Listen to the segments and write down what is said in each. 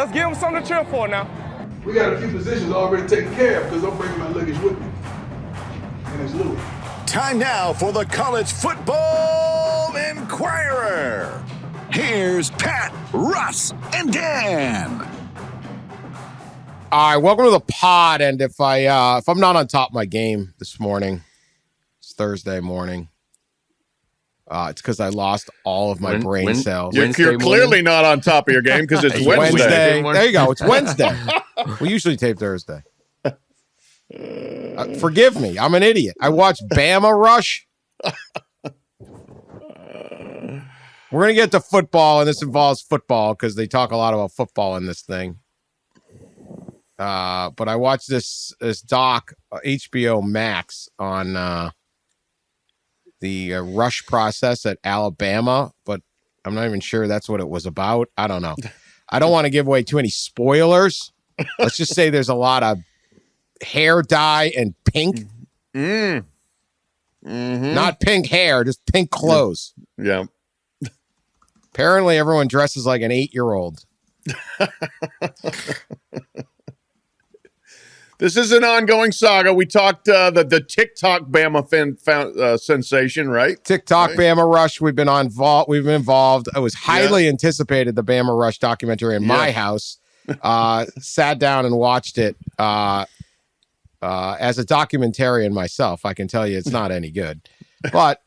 let's give them something to cheer for now. We got a few positions already taken care of because I'm bringing my luggage with me. And it's Louis. Time now for the College Football Inquirer. Here's Pat, Russ, and Dan. All right, welcome to the pod. And if I'm not on top of my game this morning, it's Thursday morning. It's because I lost all of my brain cells. You're clearly not on top of your game because it's Wednesday. There you go. It's Wednesday. We usually tape Thursday. Forgive me. I'm an idiot. I watched Bama Rush. We're going to get to football, and this involves football because they talk a lot about football in this thing. But I watched this doc, HBO Max, on the rush process at Alabama, but I'm not even sure that's what it was about. I don't know. I don't want to give away too many spoilers. Let's just say there's a lot of hair dye and pink. Not pink hair, just pink clothes. Yeah. Apparently everyone dresses like an 8-year-old. This is an ongoing saga. We talked the TikTok Bama sensation, right? TikTok right. Bama Rush. We've been involved. It was highly anticipated, the Bama Rush documentary in my house. Sat down and watched it. As a documentarian myself, I can tell you it's not any good, but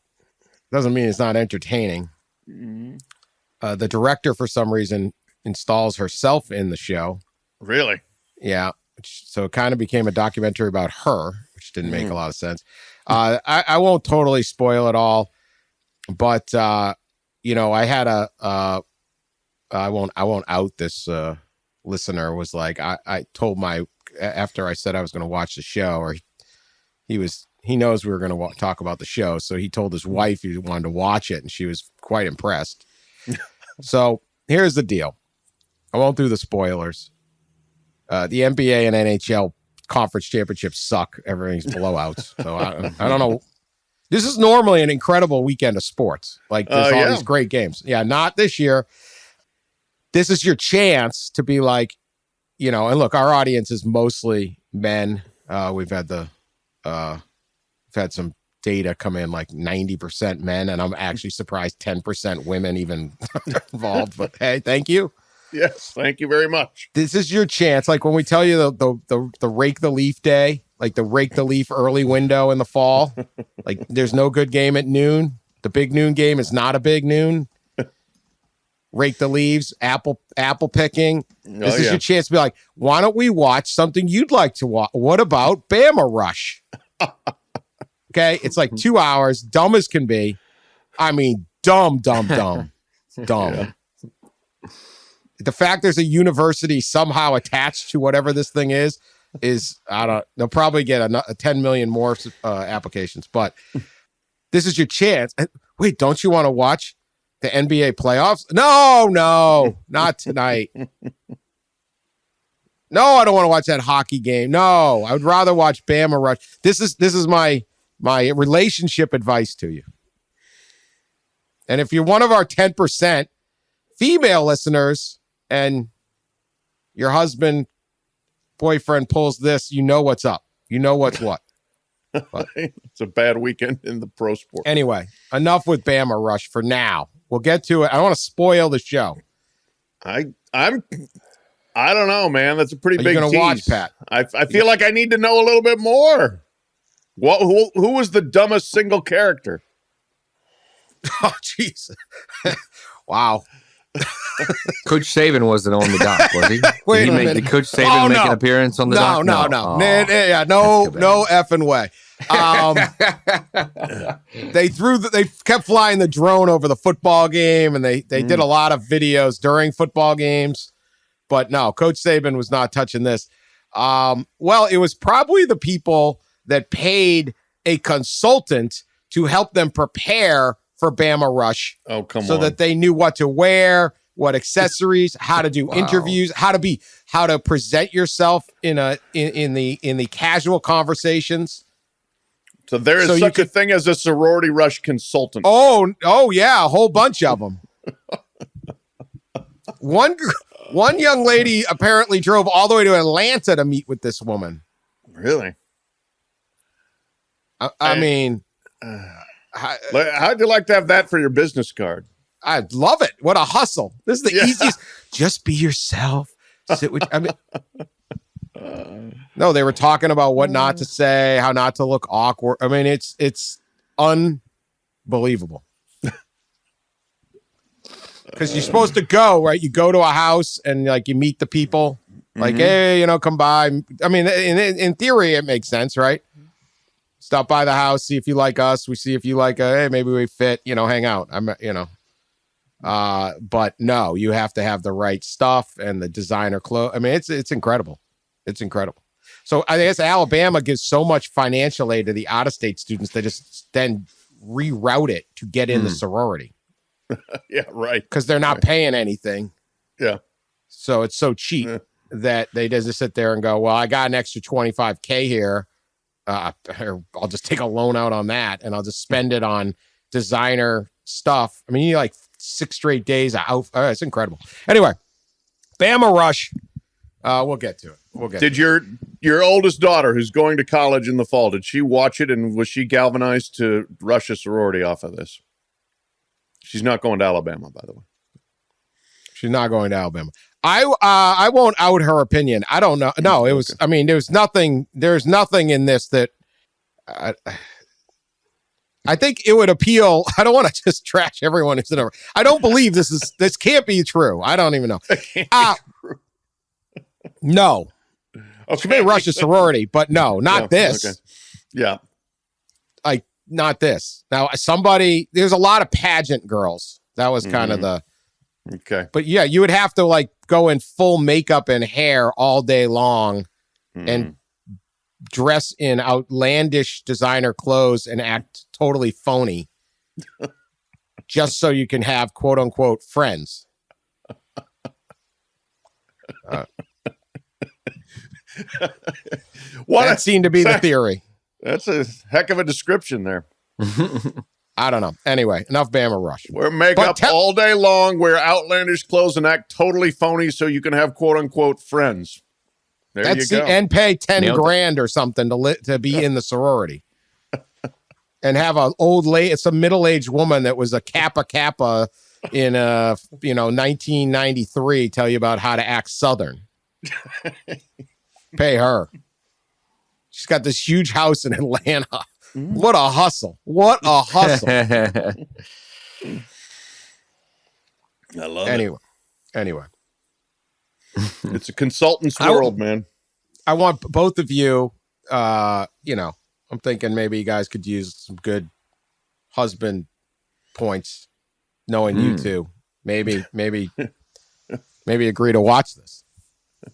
doesn't mean it's not entertaining. The director, for some reason, installs herself in the show. Really? Yeah. So it kind of became a documentary about her, which didn't make a lot of sense. I won't totally spoil it all, but I had I won't out this listener. Was like I told after I said I was going to watch the show, or he knows we were going to talk about the show, so he told his wife he wanted to watch it, and she was quite impressed. So here's the deal. I won't do the spoilers. The NBA and NHL conference championships suck. Everything's blowouts. So I don't know. This is normally an incredible weekend of sports. Like there's all these great games. Yeah, not this year. This is your chance to be like, and look, our audience is mostly men. We've had some data come in like 90% men, and I'm actually surprised 10% women even involved. But hey, thank you. Yes, thank you very much. This is your chance. Like when we tell you the rake the leaf day, like the rake the leaf early window in the fall, like there's no good game at noon. The big noon game is not a big noon. Rake the leaves, apple picking. This is your chance to be like, why don't we watch something you'd like to watch? What about Bama Rush? Okay, it's like 2 hours, dumb as can be. I mean, dumb. Yeah. The fact there's a university somehow attached to whatever this thing is they'll probably get 10 million more applications, but this is your chance. Wait, don't you want to watch the NBA playoffs? No, not tonight. No, I don't want to watch that hockey game. No, I would rather watch Bama Rush. This is my relationship advice to you. And if you're one of our 10% female listeners, and your husband, boyfriend pulls this, you know what's up. You know what's what. But, it's a bad weekend in the pro sport. Anyway, enough with Bama Rush for now. We'll get to it. I don't want to spoil the show. I don't know, man. That's a pretty big tease. Watch, Pat? I feel like I need to know a little bit more. Who was the dumbest single character? Oh, jeez. Wow. Coach Saban wasn't on the dock, was he? Did Coach Saban make an appearance on the dock? No. Oh. No effing way. They kept flying the drone over the football game, and they did a lot of videos during football games. But no, Coach Saban was not touching this. Well, it was probably the people that paid a consultant to help them prepare for Bama Rush. Oh, come on. So that they knew what to wear, what accessories, how to do interviews, how to present yourself in the casual conversals. So there is such a thing as a sorority rush consultant. Oh yeah, a whole bunch of them. One One young lady apparently drove all the way to Atlanta to meet with this woman. Really? I mean, how'd you like to have that for your business card? I love it. What a hustle. This is the easiest. Just be yourself. Sit with, I mean, no, they were talking about what not to say, how not to look awkward. I mean, it's unbelievable. Because you're supposed to go, right? You go to a house and like you meet the people, like, hey, come by. I mean, in theory, it makes sense, right? Stop by the house, see if you like us. We see if you like, hey, maybe we fit, hang out. But no, you have to have the right stuff and the designer clothes. I mean, it's incredible. It's incredible. So I guess Alabama gives so much financial aid to the out-of-state students, they just then reroute it to get in the sorority. Yeah, right. Because they're not paying anything. Yeah. So it's so cheap that they just sit there and go, well, I got an extra $25K here. I'll just take a loan out on that and I'll just spend it on designer stuff. I mean, you like 6 straight days out. It's incredible. Anyway, Bama Rush. We'll get to it. Did your oldest daughter, who's going to college in the fall, did she watch it and was she galvanized to rush a sorority off of this? She's not going to Alabama, by the way. She's not going to Alabama. I won't out her opinion. I don't know. No, it was. I mean, there's nothing in this that. I think it would appeal. I don't want to just trash everyone who's in over. I don't believe this can't be true. I don't even know. No. Okay. She may rush a sorority, but no, not this. Okay. Yeah. Like, not this. Now, there's a lot of pageant girls. That was kind of the. Okay. But yeah, you would have to like go in full makeup and hair all day long and dress in outlandish designer clothes and act totally phony just so you can have quote unquote friends. That seemed to be the theory. That's a heck of a description there. I don't know. Anyway, enough Bama Rush. Wear makeup all day long, wear outlandish clothes, and act totally phony so you can have quote unquote friends. There you go. And pay 10 grand or something to be in the sorority. And have some middle-aged woman that was a Kappa in 1993 tell you about how to act Southern. Pay her. She's got this huge house in Atlanta. What a hustle. What a hustle. I love it. Anyway. It's a consultant's world, man. I want both of you, I'm thinking maybe you guys could use some good husband points, knowing you two. Maybe agree to watch this.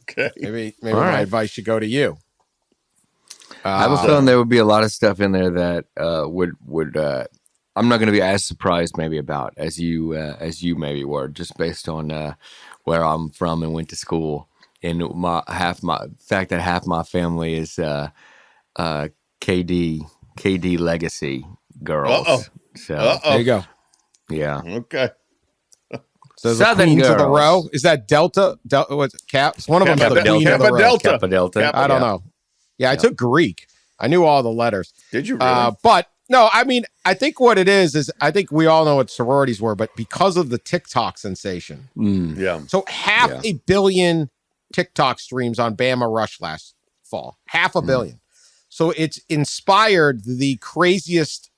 Okay. Maybe my advice should go to you. I have a feeling there would be a lot of stuff in there that would I'm not going to be as surprised maybe about as you maybe were, just based on where I'm from and went to school, and half my family is KD legacy girls. Uh-oh. So there you go. Yeah. Okay. So the Queens of the Row, is that Delta? What's Caps? One of them is the Queen of the Row. Kappa Delta. I don't know. Yeah, I took Greek. I knew all the letters. Did you really? But no, I mean, I think what it is I think we all know what sororities were, but because of the TikTok sensation. Yeah. So 500 million TikTok streams on Bama Rush last fall. 500 million. So it's inspired the craziest,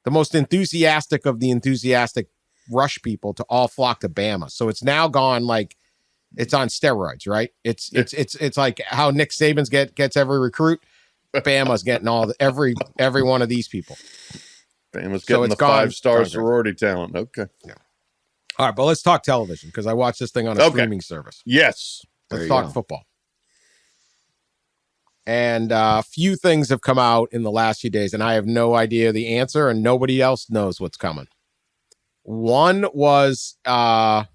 the most enthusiastic of the enthusiastic Rush people to all flock to Bama. So it's now gone like it's on steroids, right? It's like how Nick Saban's gets every recruit. Bama's getting every one of these people. Bama's getting the 5-star sorority talent. Okay. Yeah. All right, but let's talk television because I watched this thing on a streaming service. Yes. Let's talk football. And a few things have come out in the last few days, and I have no idea the answer, and nobody else knows what's coming. One was the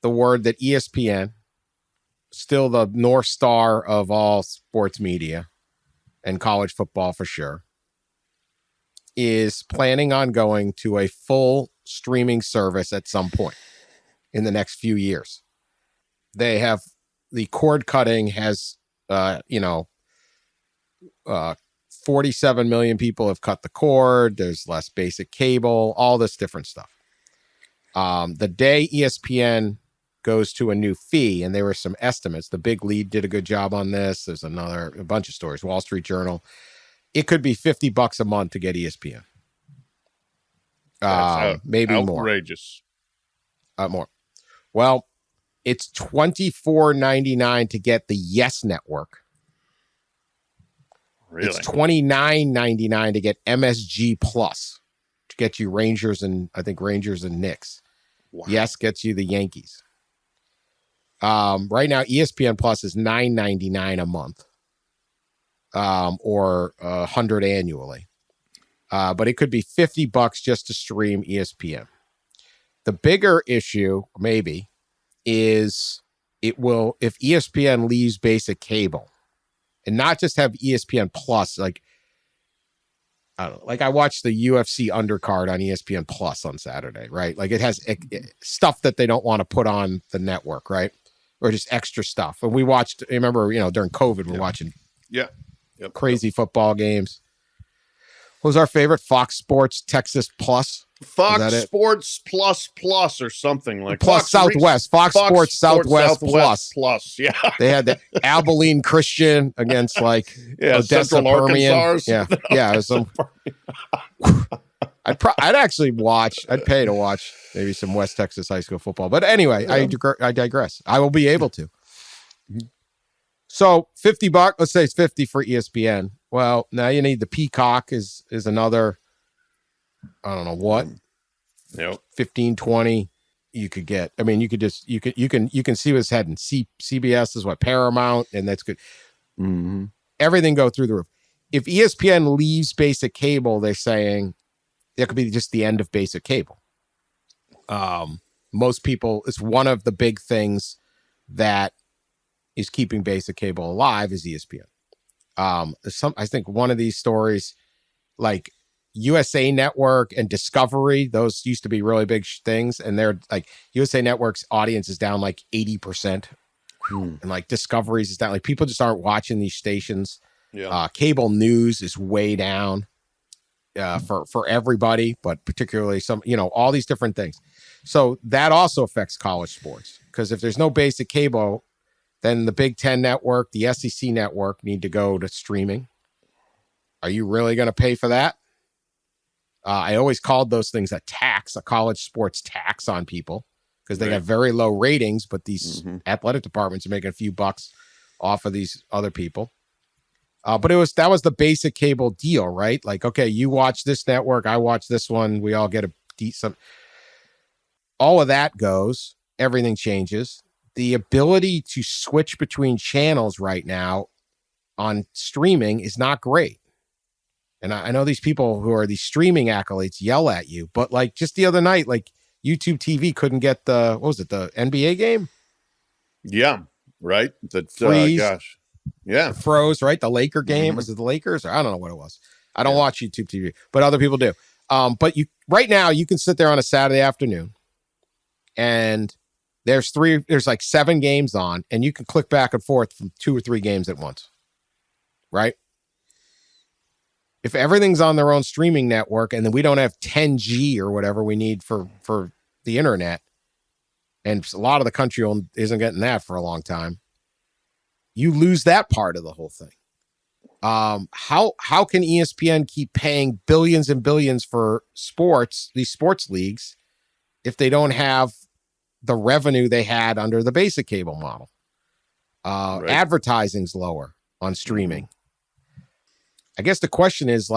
word that ESPN, still the North Star of all sports media and college football for sure, is planning on going to a full streaming service at some point in the next few years. they have the cord cutting has, 47 million people have cut the cord. There's less basic cable, all this different stuff. The day ESPN goes to a new fee, and there were some estimates. The Big Lead did a good job on this. There's a bunch of stories. Wall Street Journal. It could be $50 a month to get ESPN. Maybe outrageous. More. Well, it's $24.99 to get the Yes Network. Really? It's $29.99 to get MSG Plus, to get you Rangers and Knicks. Wow. Yes gets you the Yankees. Right now, ESPN Plus is $9.99 a month, or $100 annually. But it could be $50 just to stream ESPN. The bigger issue, maybe, is if ESPN leaves basic cable, and not just have ESPN Plus, I watched the UFC undercard on ESPN Plus on Saturday, right? Like it has stuff that they don't want to put on the network, right? Or just extra stuff. And we watched, I remember, during COVID, we're watching crazy football games. What was our favorite? Fox Sports Texas Plus? Fox Sports Plus or something like Plus Southwest. Fox Sports Southwest Plus. Yeah. They had the Abilene Christian against Odessa Central Arkansas. Yeah. I'd actually watch. I'd pay to watch maybe some West Texas high school football. But anyway, I digress. I will be able to. So $50. Let's say it's $50 for ESPN. Well, now you need the Peacock is another. I don't know what. Yep. 15, 20 you could get. I mean, you can see what's heading. CBS is what, Paramount, and that's good. Mm-hmm. Everything go through the roof. If ESPN leaves basic cable, they're saying that could be just the end of basic cable. Most people, it's one of the big things that is keeping basic cable alive is ESPN. I think one of these stories, like USA Network and Discovery, those used to be really big things, and they're like USA Network's audience is down 80%, and Discovery's is down. People just aren't watching these stations. Yeah. Cable news is way down for everybody, but particularly some, all these different things. So that also affects college sports, because if there's no basic cable, then the Big Ten network, the SEC network need to go to streaming. Are you really going to pay for that? I always called those things a college sports tax on people, because they got very low ratings, but these athletic departments are making a few bucks off of these other people. But that was the basic cable deal, right? Okay, you watch this network, I watch this one, we all get a decent. All of that goes, everything changes. The ability to switch between channels right now on streaming is not great. And I know these people who are these streaming acolytes yell at you, but just the other night, YouTube TV couldn't get the NBA game? Yeah, right. Freeze. Yeah. Froze, right? The Laker game. Was it the Lakers? Or I don't know what it was. I don't watch YouTube TV, but other people do. But right now you can sit there on a Saturday afternoon, and there's 7 games on, and you can click back and forth from 2 or 3 games at once. Right? If everything's on their own streaming network, and then we don't have 10G or whatever we need for the internet, and a lot of the country isn't getting that for a long time, you lose that part of the whole thing. How can ESPN keep paying billions and billions for these sports leagues, if they don't have the revenue they had under the basic cable model? Advertising's lower on streaming. I guess the question is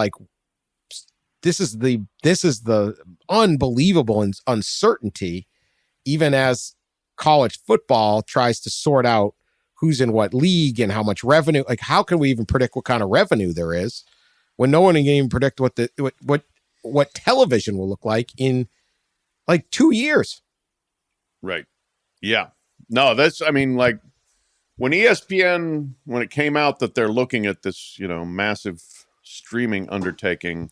this is the unbelievable uncertainty, even as college football tries to sort out who's in what league and how much revenue. How can we even predict what kind of revenue there is when no one can even predict what television will look like in 2 years? Right. Yeah. No, when ESPN, when it came out that they're looking at this, massive streaming undertaking,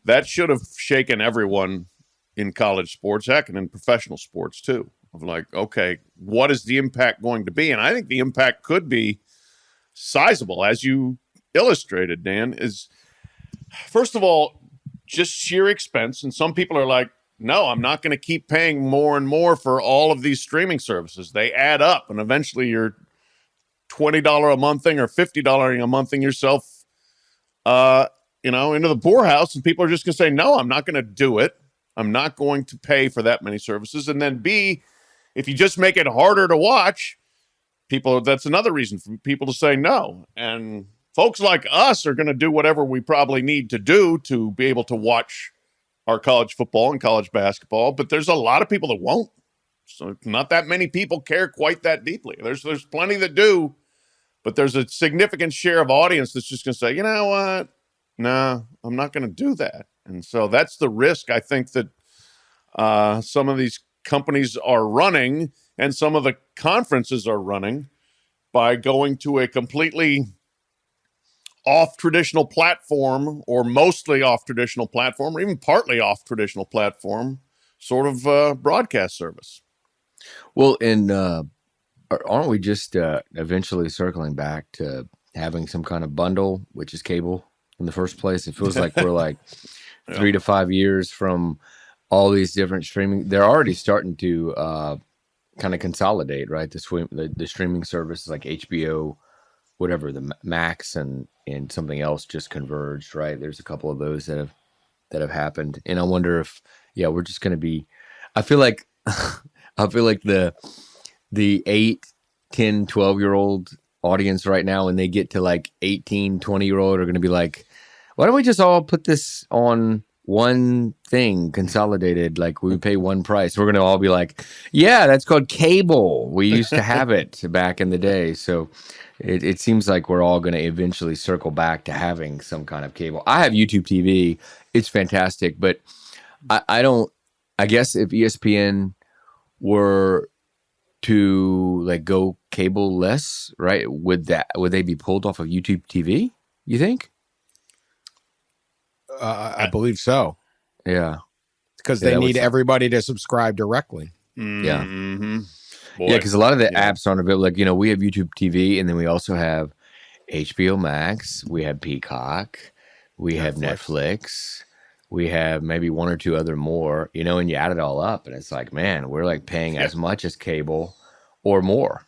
that should have shaken everyone in college sports, heck, and in professional sports too. of like, okay, what is the impact going to be? And I think the impact could be sizable, as you illustrated, Dan, is first of all, just sheer expense. And some people are like, no, I'm not going to keep paying more and more for all of these streaming services. They add up, and eventually you're $20 a month thing or $50 a month thing yourself, into the poorhouse. And people are just going to say, no, I'm not going to do it. I'm not going to pay for that many services. And then B, if you just make it harder to watch, that's another reason for people to say no. And folks like us are going to do whatever we probably need to do to be able to watch our college football and college basketball. But there's a lot of people that won't. So not that many people care quite that deeply. There's plenty that do, but there's a significant share of audience that's just going to say, you know what? No, I'm not going to do that. And so that's the risk I think that some of these companies are running and some of the conferences are running by going to a completely off traditional platform, or mostly off traditional platform, or even partly off traditional platform sort of broadcast service. Well, and aren't we just eventually circling back to having some kind of bundle, which is cable in the first place? It feels like we're like 3 to 5 years from all these different streaming. They're already starting to kind of consolidate, right? The streaming services like HBO, whatever, the Max and something else just converged, right? There's a couple of those that have happened, and I wonder if we're just going to be. I feel like the 8, 10, 12-year-old audience right now, when they get to like 18, 20-year-old, are going to be like, why don't we just all put this on one thing, consolidated, like we pay one price? We're going to all be like, yeah, that's called cable. We used to have it back in the day. So it seems like we're all going to eventually circle back to having some kind of cable. I have YouTube TV. It's fantastic, but I guess if ESPN were to like go cable less, right, would they be pulled off of YouTube TV, you think? I believe so. Yeah. Because they need everybody to subscribe directly. Yeah. Mm-hmm. Yeah, because a lot of the apps aren't available. Like, we have YouTube TV, and then we also have HBO Max, we have Peacock, we have Netflix, we have maybe one or two other more, and you add it all up, and it's like, man, we're like paying as much as cable or more.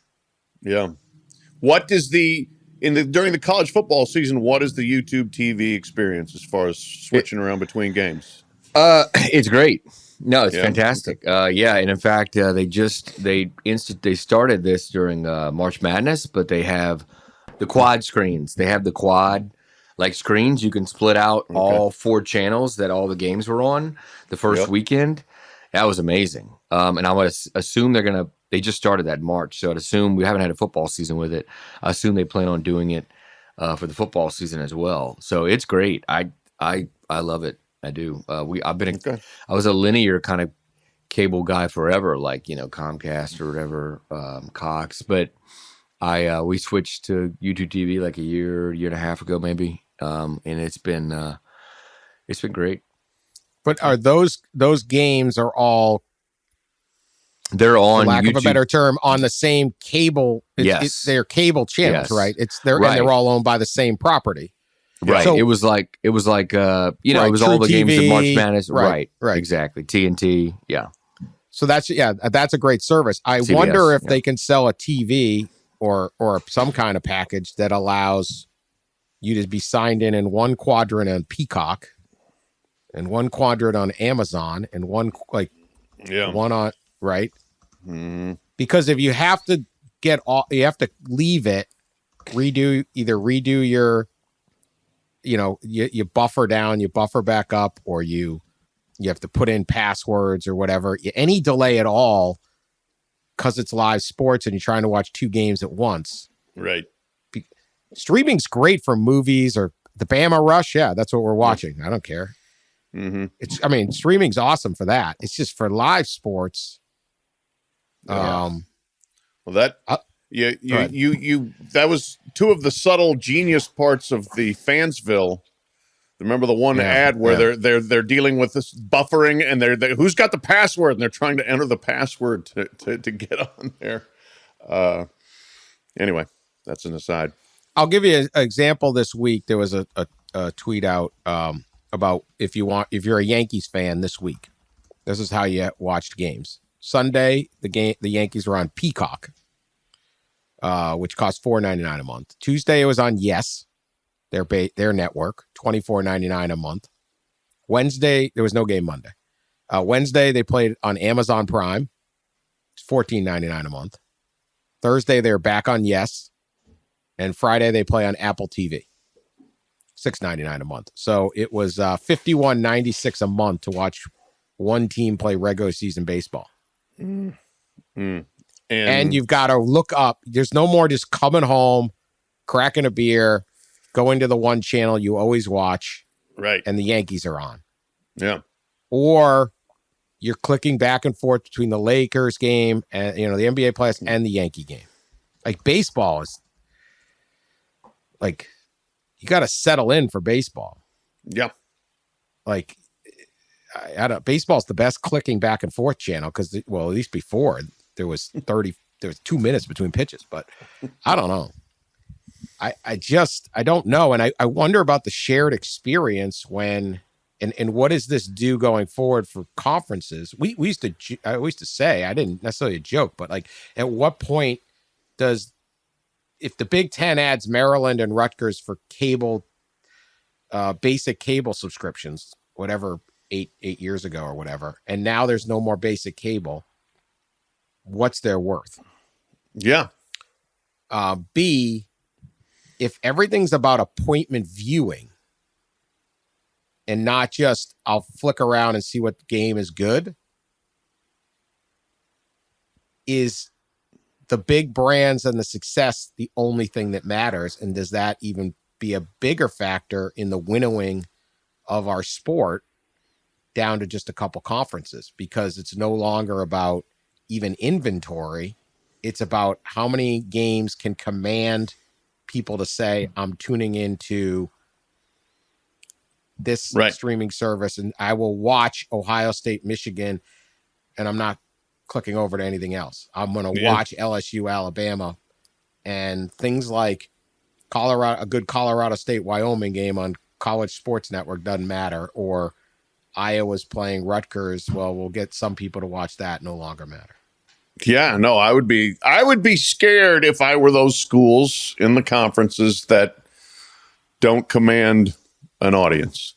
Yeah. What is during the college football season, what is the YouTube TV experience as far as switching around between games? It's great. No, it's fantastic. Okay. And in fact, they started this during March Madness, but they have the quad screens. They have the quad like screens. You can split out all 4 channels that all the games were on the first weekend. That was amazing. And I would assume they just started that in March. So I'd assume we haven't had a football season with it. I assume they plan on doing it for the football season as well. So it's great. I love it. I do. I was a linear kind of cable guy forever, like, Comcast or whatever, Cox, but we switched to YouTube TV like a year and a half ago, maybe. And it's been great. But are those games are all, they're on, for lack YouTube. of a better term, on the same cable? They're cable channels, right? And they're all owned by the same property. Right. So, it was like it was all the games of March Madness. Right. Exactly. TNT. Yeah. So that's a great service. I CBS, wonder if they can sell a TV or some kind of package that allows you to be signed in one quadrant on Peacock and one quadrant on Amazon and one on, right? Mm-hmm. Because if you have to you have to leave it, redo your, you buffer down, you buffer back up, or you have to put in passwords or whatever. Any delay at all, because it's live sports and you're trying to watch 2 games at once. Right. Streaming's great for movies or the Bama Rush. Yeah, that's what we're watching. I don't care. Mm-hmm. Streaming's awesome for that. It's just for live sports. That was 2 of the subtle genius parts of the Fansville Remember the one ad where they're dealing with this buffering, and they're who's got the password, and they're trying to enter the password to get on there. Anyway, that's an aside. I'll give you an example. This week there was a tweet out about if you're a Yankees fan this week, this is how you watched games. Sunday, the Yankees were on Peacock, which costs $4.99 a month. Tuesday it was on Yes, their network, $24.99 a month. Wednesday there was no game Monday. Wednesday they played on Amazon Prime, it's $14.99 a month. Thursday they're back on Yes, and Friday they play on Apple TV, $6.99 a month. So it was $51.96 a month to watch one team play regular season baseball. And you've got to look up. There's no more just coming home, cracking a beer, going to the one channel you always watch, right? And the Yankees are on. Yeah. Or you're clicking back and forth between the Lakers game and the NBA playoffs and the Yankee game. Like baseball is like you got to settle in for baseball. Yeah. Like I don't. Baseball's the best clicking back and forth channel because, at least before there was 2 minutes between pitches. But I don't know. I don't know, and I wonder about the shared experience when and what does this do going forward for conferences? I used to say, I didn't necessarily joke, but like at what point if the Big Ten adds Maryland and Rutgers for cable, basic cable subscriptions, whatever. 8 years ago or whatever, and now there's no more basic cable, what's their worth? Yeah. B, if everything's about appointment viewing and not just I'll flick around and see what game is good, is the big brands and the success the only thing that matters? And does that even be a bigger factor in the winnowing of our sport down to just a couple conferences? Because it's no longer about even inventory. It's about how many games can command people to say, I'm tuning into this streaming service and I will watch Ohio State, Michigan, and I'm not clicking over to anything else. I'm going to watch LSU, Alabama, and things like a good Colorado State, Wyoming game on College Sports Network doesn't matter, or Iowa's playing Rutgers. Well, we'll get some people to watch that. No longer matter. Yeah, no, I would be scared if I were those schools in the conferences that don't command an audience.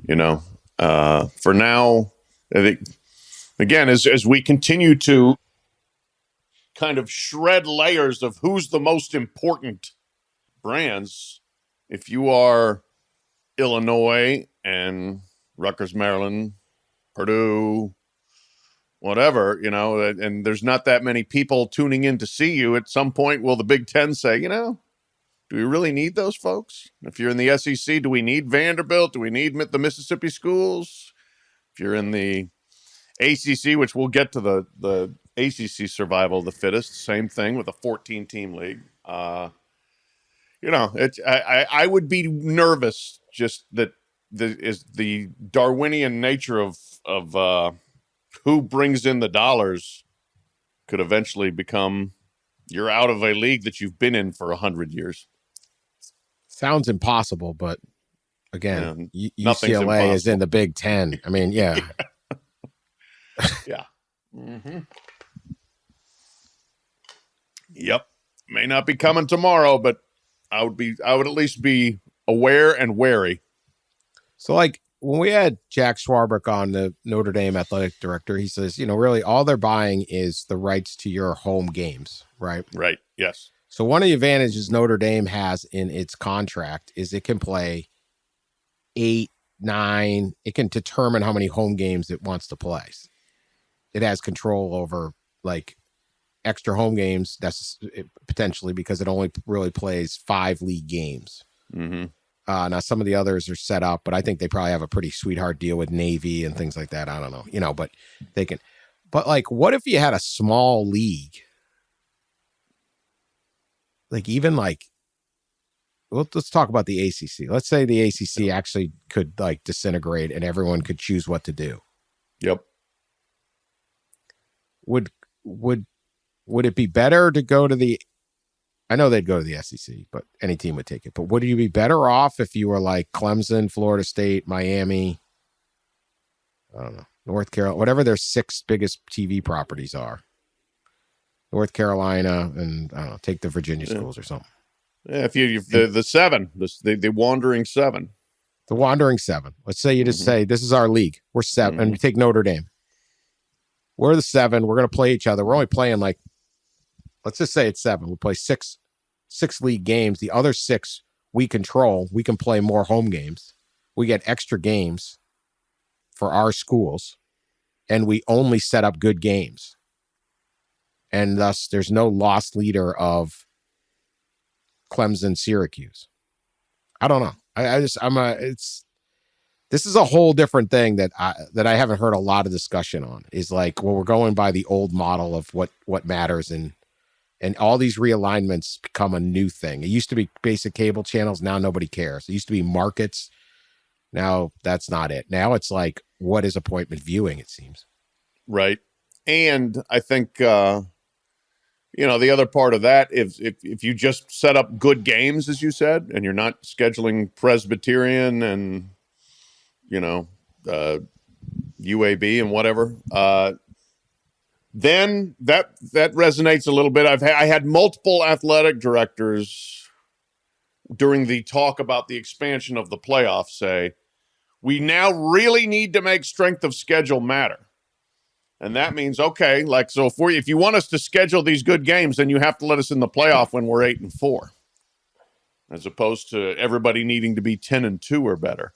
For now, I think, again, as we continue to kind of shred layers of who's the most important brands, if you are Illinois and Rutgers, Maryland, Purdue, whatever, and there's not that many people tuning in to see you, at some point will the Big Ten say, do we really need those folks? If you're in the SEC, do we need Vanderbilt? Do we need the Mississippi schools? If you're in the ACC, which we'll get to the ACC survival of the fittest, same thing with a 14-team league. I would be nervous just that the Darwinian nature of who brings in the dollars could eventually become you're out of a league that you've been in for 100 years. Sounds impossible, but again, UCLA is in the Big Ten. I mean, yeah. Yeah. Mm-hmm. Yep. May not be coming tomorrow, but I would at least be aware and wary. So like when we had Jack Swarbrick on, the Notre Dame athletic director, he says, really all they're buying is the rights to your home games, right? Right. Yes. So one of the advantages Notre Dame has in its contract is it can play 8, 9. It can determine how many home games it wants to play. It has control over like extra home games. That's potentially because it only really plays 5 league games. Mm-hmm. Now some of the others are set up, but I think they probably have a pretty sweetheart deal with Navy and things like that. I don't know, but they can. But like, what if you had a small league? Like even like let's talk about the ACC. Let's say the ACC actually could like disintegrate and everyone could choose what to do. Yep. Would it be better to go to the? I know they'd go to the SEC, but any team would take it. But would you be better off if you were like Clemson, Florida State, Miami? I don't know, North Carolina, whatever their 6 biggest TV properties are. North Carolina, and I don't know, take the Virginia schools or something. Yeah, if the 7, the wandering 7. The wandering 7. Let's say you just say, this is our league. We're 7, and you take Notre Dame. We're the 7. We're going to play each other. We're only playing like, let's just say it's 7. We play six league games. The other 6 we control. We can play more home games. We get extra games for our schools, and we only set up good games. And thus, there's no lost leader of Clemson, Syracuse. I don't know. This is a whole different thing that I haven't heard a lot of discussion on. Is like, well, we're going by the old model of what matters, and all these realignments become a new thing. It used to be basic cable channels. Now nobody cares. It used to be markets. Now that's not it. Now it's like, what is appointment viewing? It seems. Right. And I think, the other part of that, if you just set up good games, as you said, and you're not scheduling Presbyterian and, UAB and whatever, then that resonates a little bit. I had multiple athletic directors during the talk about the expansion of the playoffs say, we now really need to make strength of schedule matter. And that means, okay, like, so if you want us to schedule these good games, then you have to let us in the playoff when we're 8-4, as opposed to everybody needing to be 10-2 or better.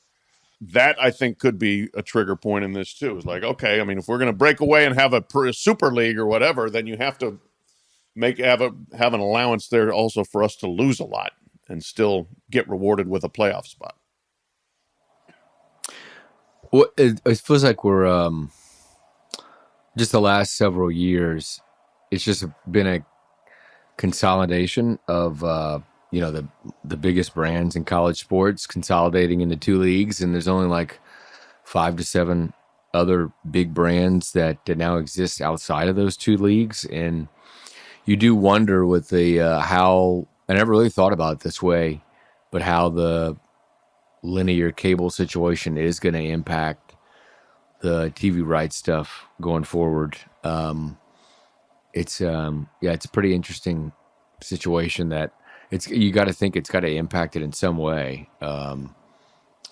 That, I think, could be a trigger point in this too. It's like, okay, I mean, if we're going to break away and have a super league or whatever, then you have to have an allowance there also for us to lose a lot and still get rewarded with a playoff spot. Well, it feels like we're just the last several years, it's just been a consolidation of the biggest brands in college sports consolidating into 2 leagues, and there's only like 5 to 7 other big brands that now exist outside of those 2 leagues. And you do wonder with the how, I never really thought about it this way, but how the linear cable situation is going to impact the TV rights stuff going forward. It's a pretty interesting situation that you got to think it's got to impact it in some way. It'll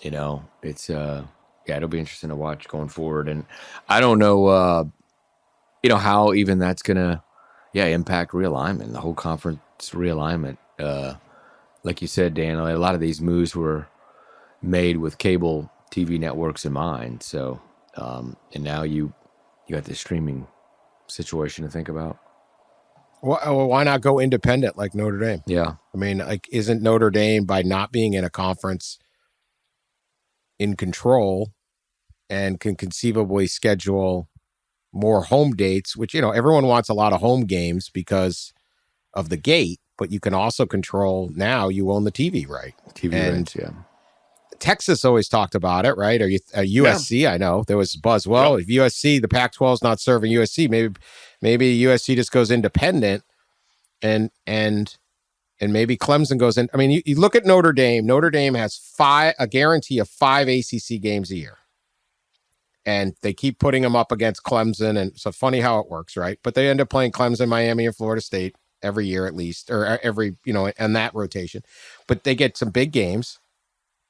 be interesting to watch going forward. And I don't know, how even that's going to, impact realignment, the whole conference realignment. Like you said, Dan, a lot of these moves were made with cable TV networks in mind. So, and now you got this streaming situation to think about. Well, why not go independent like Notre Dame? Yeah. I mean, like, isn't Notre Dame, by not being in a conference, in control and can conceivably schedule more home dates, which, everyone wants a lot of home games because of the gate, but you can also control, now you own the TV right. Rights, yeah. Texas always talked about it, right? Or USC, yeah. I know there was buzz. Well, if USC, the Pac-12 is not serving USC, maybe USC just goes independent, and maybe Clemson goes in. I mean, you look at Notre Dame. Notre Dame has a guarantee of 5 ACC games a year, and they keep putting them up against Clemson. And so funny how it works, right? But they end up playing Clemson, Miami, and Florida State every year at least, or every in that rotation. But they get some big games.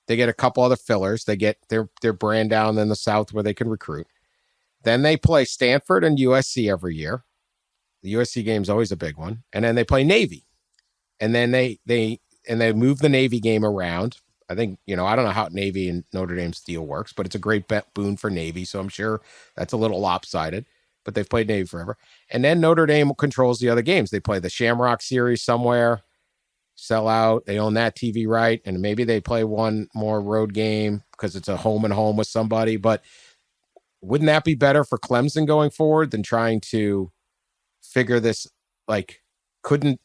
They get a couple other fillers. They get their brand down in the South where they can recruit. Then they play Stanford and USC every year. The USC game is always a big one. And then they play Navy. And then they move the Navy game around. I think, I don't know how Navy and Notre Dame's deal works, but it's a great boon for Navy. So I'm sure that's a little lopsided. But they've played Navy forever. And then Notre Dame controls the other games. They play the Shamrock Series somewhere. Sell out. They own that TV right, and maybe they play one more road game because it's a home and home with somebody. But wouldn't that be better for Clemson going forward than trying to figure this? Like, couldn't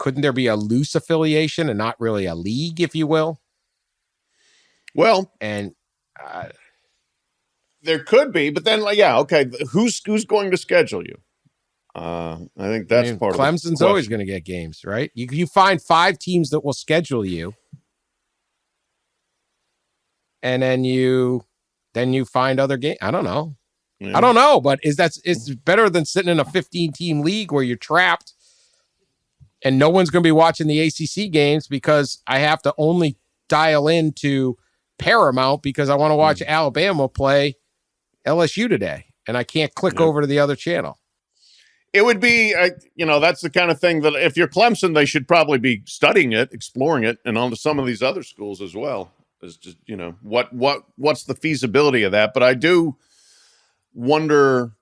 couldn't there be a loose affiliation and not really a league, if you will? Well, And there could be, but then, okay, who's going to schedule you? I think that's part of it. Clemson's always going to get games, right? You find 5 teams that will schedule you, and then you find other games. I don't know. Yeah. I don't know, but it's better than sitting in a 15-team league where you're trapped and no one's going to be watching the ACC games because I have to only dial into Paramount because I want to watch Alabama play LSU today, and I can't click over to the other channel. It would be, that's the kind of thing that if you're Clemson, they should probably be studying it, exploring it, and on to some of these other schools as well. Is just, what's the feasibility of that? But I do wonder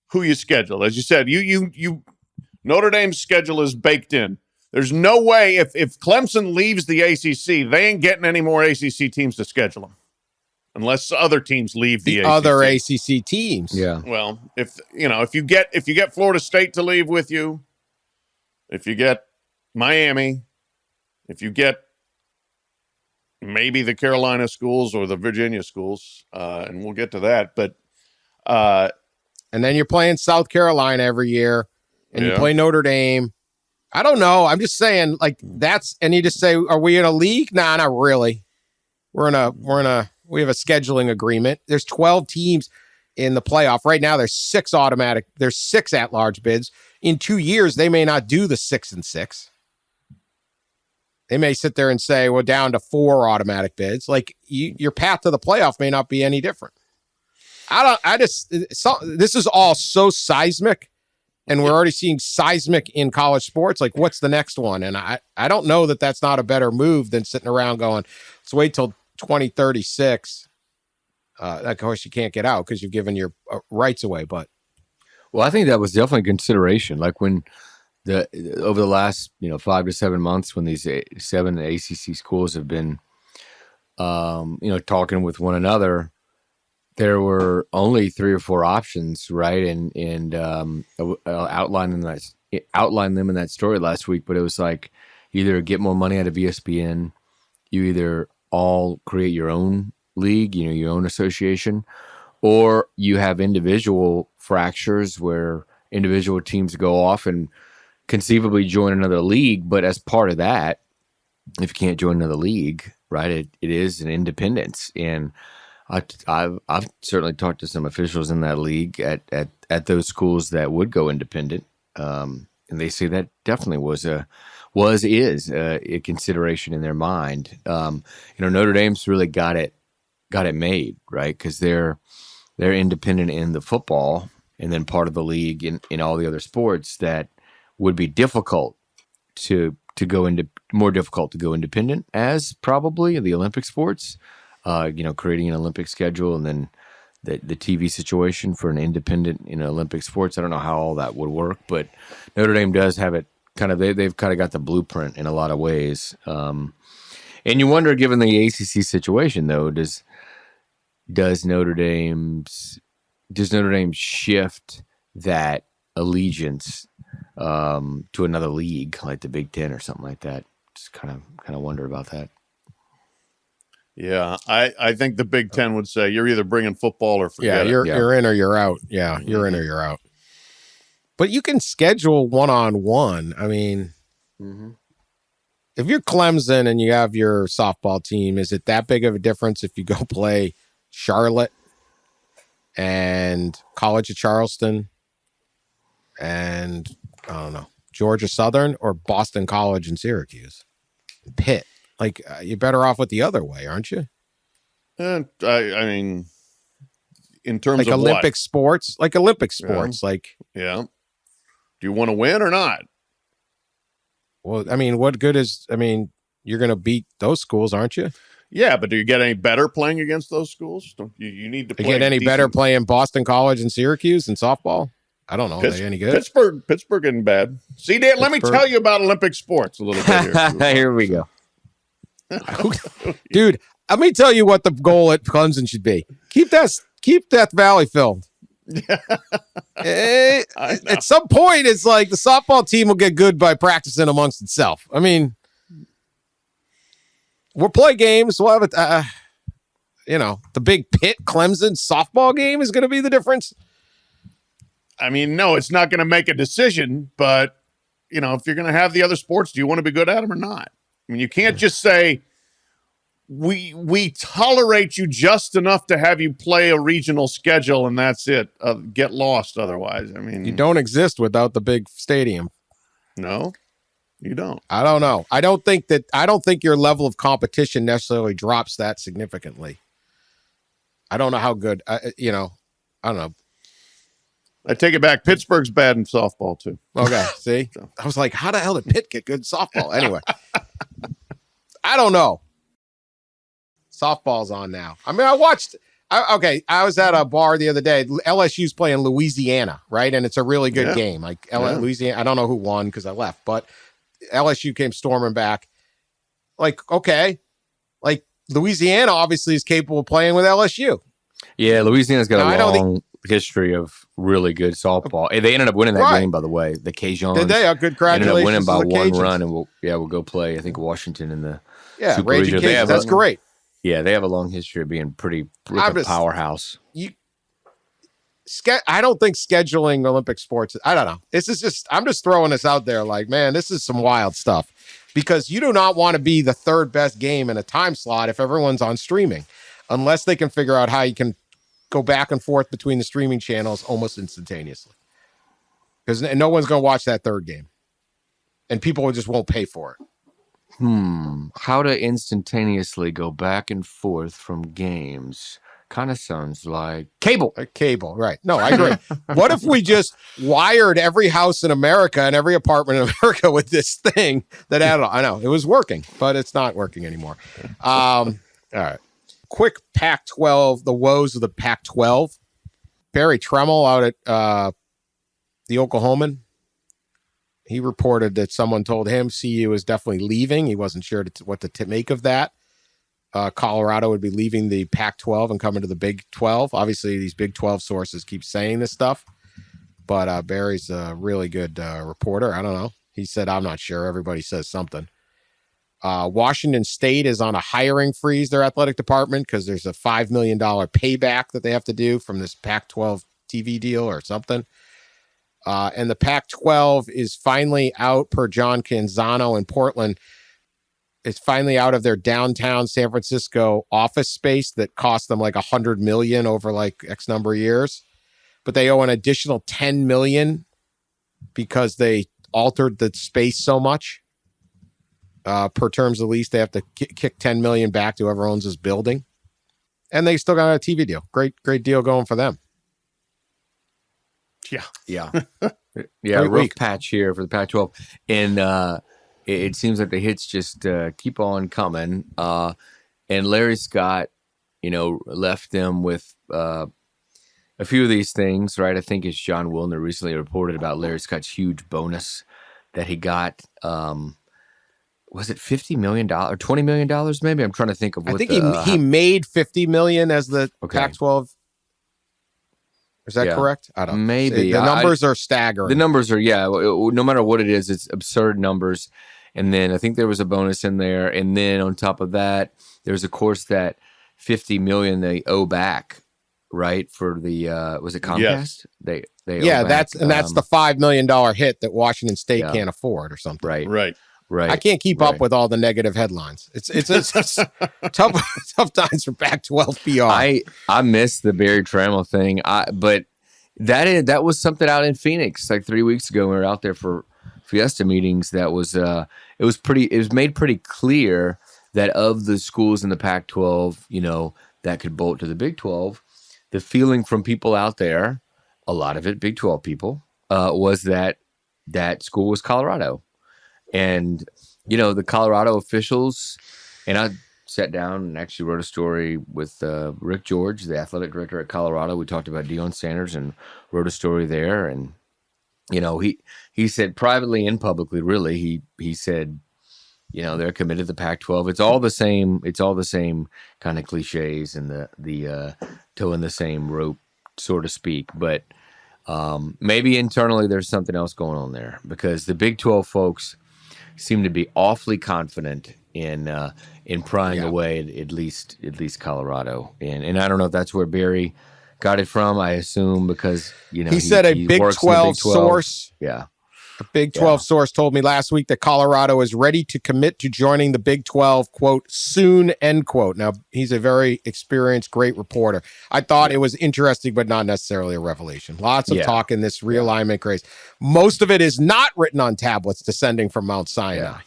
who you schedule. As you said, you Notre Dame's schedule is baked in. There's no way if Clemson leaves the ACC, they ain't getting any more ACC teams to schedule them. Unless other teams leave the ACC. Other ACC teams. Yeah. Well, if you get Florida State to leave with you, if you get Miami, if you get maybe the Carolina schools or the Virginia schools, and we'll get to that, but and then you're playing South Carolina every year, and you play Notre Dame. I don't know. I'm just saying, and you just say, are we in a league? Nah, not really. We have a scheduling agreement. There's 12 teams in the playoff. Right now, there's 6 at-large bids. In 2 years, they may not do the 6 and 6. They may sit there and say, we're down to 4 automatic bids. Your path to the playoff may not be any different. This is all so seismic, and we're already seeing seismic in college sports. What's the next one? And I don't know that that's not a better move than sitting around going, let's wait till 2036. Of course, you can't get out because you've given your rights away. But I think that was definitely a consideration. When over the last 5 to 7 months, when these 7 ACC schools have been talking with one another, there were only 3 or 4 options, right? And outline them in that story last week. But it was either get more money out of ESPN, you either all create your own league, your own association, or you have individual fractures where individual teams go off and conceivably join another league. But as part of that, if you can't join another league, right, it is an independence. And I've certainly talked to some officials in that league at those schools that would go independent, and they say that definitely is a consideration in their mind. Notre Dame's really got it made, right? Because they're independent in the football, and then part of the league in all the other sports that would be difficult to go into, more difficult to go independent as probably the Olympic sports. Creating an Olympic schedule and then the TV situation for an independent in Olympic sports. I don't know how all that would work, but Notre Dame does have it they've kind of got the blueprint in a lot of ways. And you wonder, given the ACC situation, though, does Notre Dame shift that allegiance to another league like the Big Ten or something like that? Just kind of wonder about that. Yeah, I think the Big Ten would say you're either bringing football or forget it. You're in or you're out. Yeah, you're in or you're out. But you can schedule one-on-one. I mean, if you're Clemson and you have your softball team, is it that big of a difference if you go play Charlotte and College of Charleston and, I don't know, Georgia Southern or Boston College and Syracuse? Pitt. You're better off with the other way, aren't you? I mean, in terms of Olympic what? sports, Yeah. Do you want to win or not? Well, I mean, what good is? I mean, you're going to beat those schools, aren't you? Yeah, but do you get any better playing against those schools? Don't you need to play get any better playing Boston College and Syracuse in softball? I don't know. Are they any good? Pittsburgh isn't bad. See, Dan, let me tell you about Olympic sports a little bit here. Here we go. Dude, let me tell you what the goal at Clemson should be. Keep Death Valley filled. At some point, it's like the softball team will get good by practicing amongst itself. I mean, we'll play games. We'll have the big Pitt Clemson softball game is going to be the difference. I mean, no, it's not going to make a decision, but if you're going to have the other sports, do you want to be good at them or not? I mean, you can't just say we tolerate you just enough to have you play a regional schedule and that's it. Get lost otherwise. I mean, you don't exist without the big stadium. No, you don't. I don't know. I don't think your level of competition necessarily drops that significantly. I don't know how good. I don't know. I take it back. Pittsburgh's bad in softball too. Okay, see? I was like, how the hell did Pitt get good in softball? Anyway, I don't know. Softball's on now. I mean, I was at a bar the other day. LSU's playing Louisiana, right? And it's a really good game. Like Louisiana, I don't know who won because I left, but LSU came storming back. Like, okay. Like, Louisiana obviously is capable of playing with LSU. Yeah, Louisiana's got a long history of really good softball. They ended up winning that game, by the way. The Cajuns. Did they? Good, congratulations. Ended up winning by one run, and we'll go play, I think, Washington in the Super Raging Regional. Cajuns. That's great. Yeah, they have a long history of being pretty a powerhouse. I don't think scheduling Olympic sports, I don't know. I'm just throwing this out there like, man, this is some wild stuff. Because you do not want to be the third best game in a time slot if everyone's on streaming, unless they can figure out how you can go back and forth between the streaming channels almost instantaneously. Because no one's going to watch that third game. And people just won't pay for it. How to instantaneously go back and forth from games. Kind of sounds like cable. Cable, right. No, I agree. What if we just wired every house in America and every apartment in America with this thing that I know it was working, but it's not working anymore. All right. Quick Pac-12, the woes of the Pac-12. Barry Tremmel out at the Oklahoman. He reported that someone told him CU is definitely leaving. He wasn't sure what to make of that. Colorado would be leaving the Pac-12 and coming to the Big 12. Obviously, these Big 12 sources keep saying this stuff, but Barry's a really good reporter. I don't know. He said, I'm not sure. Everybody says something. Washington State is on a hiring freeze, their athletic department, because there's a $5 million payback that they have to do from this Pac-12 TV deal or something. And the Pac-12 is finally out, per John Canzano in Portland. It's finally out of their downtown San Francisco office space that cost them like $100 million over like X number of years, but they owe an additional $10 million because they altered the space so much. Per terms of lease, they have to kick $10 million back to whoever owns this building, and they still got a TV deal. Great deal going for them. Yeah. Rough patch here for the Pac-12, and it seems like the hits just keep on coming. And Larry Scott, left them with a few of these things, right? I think it's John Wilner recently reported about Larry Scott's huge bonus that he got. Was it $50 million or $20 million? Maybe I'm trying to think of. What I think he made $50 million as the Pac-12. Is that correct? I don't know. Maybe. The numbers are staggering. The numbers are, no matter what it is, it's absurd numbers. And then I think there was a bonus in there. And then on top of that, there's, of course, that $50 million they owe back, right? For the, was it Comcast? Yes. They owe back. that's the $5 million hit that Washington State can't afford or something. Right. I can't keep up with all the negative headlines. It's tough times for Pac-12 PR. I missed the Barry Trammell thing. But that was something out in Phoenix like 3 weeks ago. We were out there for Fiesta meetings. That was it was made pretty clear that of the schools in the Pac-12, that could bolt to the Big 12, the feeling from people out there, a lot of it Big 12 people, was that school was Colorado. And, the Colorado officials, and I sat down and actually wrote a story with Rick George, the athletic director at Colorado. We talked about Deion Sanders and wrote a story there. And, he said privately and publicly, really, he said, they're committed to the Pac-12. It's all the same kind of cliches and the toe in the same rope so to speak. But maybe internally there's something else going on there, because the Big 12 folks seem to be awfully confident in prying away at least Colorado. And I don't know if that's where Barry got it from. I assume because he said a Big 12 source. Yeah. A Big 12 source told me last week that Colorado is ready to commit to joining the Big 12, quote, soon, end quote. Now, he's a very experienced, great reporter. I thought it was interesting, but not necessarily a revelation. Lots of talk in this realignment craze. Most of it is not written on tablets descending from Mount Sinai.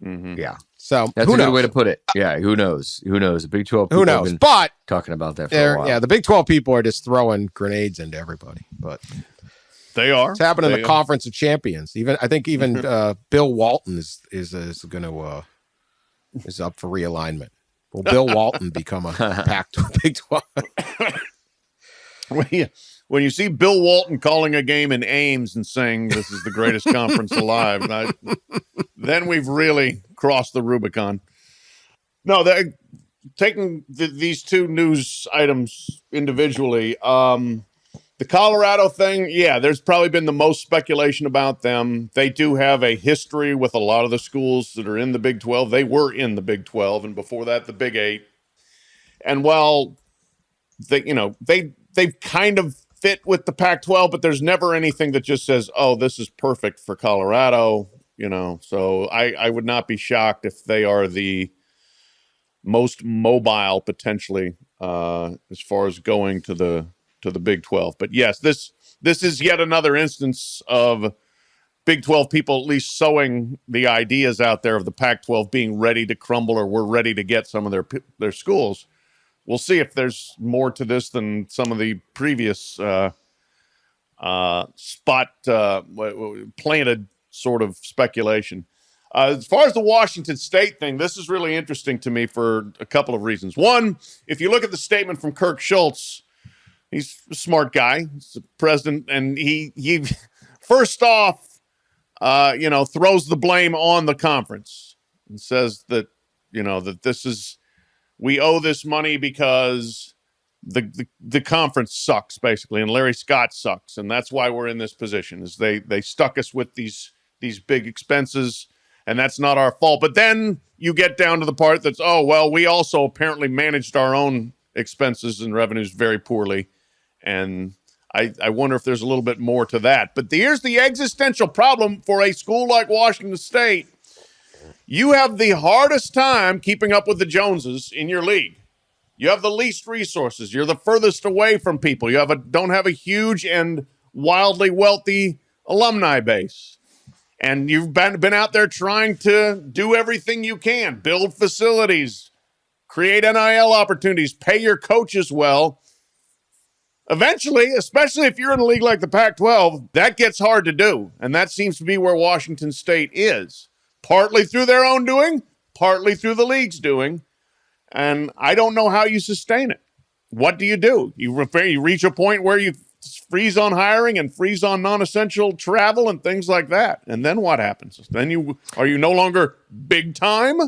Yeah. So that's a good way to put it. Yeah. Who knows? The Big 12 people have been but talking about that for a while. Yeah. The Big 12 people are just throwing grenades into everybody, but they are. It's happening in the Conference of Champions. I think Bill Walton is going to is up for realignment. Will Bill Walton become a Pac-12 Big 12? When you see Bill Walton calling a game in Ames and saying this is the greatest conference alive, then we've really crossed the Rubicon. No, taking these two news items individually. The Colorado thing, there's probably been the most speculation about them. They do have a history with a lot of the schools that are in the Big 12. They were in the Big 12, and before that, the Big 8. And while they've kind of fit with the Pac-12, but there's never anything that just says, "Oh, this is perfect for Colorado." So I would not be shocked if they are the most mobile potentially as far as going to the Big 12. But yes, this is yet another instance of Big 12 people at least sowing the ideas out there of the Pac-12 being ready to crumble, or we're ready to get some of their schools. We'll see if there's more to this than some of the previous planted sort of speculation. As far as the Washington State thing, this is really interesting to me for a couple of reasons. One, if you look at the statement from Kirk Schultz, he's a smart guy. He's the president, and he first off, throws the blame on the conference and says that, that this is, we owe this money because the conference sucks, basically, and Larry Scott sucks, and that's why we're in this position. Is they stuck us with these big expenses, and that's not our fault. But then you get down to the part that's, we also apparently managed our own expenses and revenues very poorly. And I wonder if there's a little bit more to that. But here's the existential problem for a school like Washington State. You have the hardest time keeping up with the Joneses in your league. You have the least resources. You're the furthest away from people. You don't have a huge and wildly wealthy alumni base. And you've been out there trying to do everything you can, build facilities, create NIL opportunities, pay your coaches well. Eventually, especially if you're in a league like the Pac-12, that gets hard to do. And that seems to be where Washington State is. Partly through their own doing, partly through the league's doing. And I don't know how you sustain it. What do? You reach a point where you freeze on hiring and freeze on non-essential travel and things like that. And then what happens? Then are you no longer big time?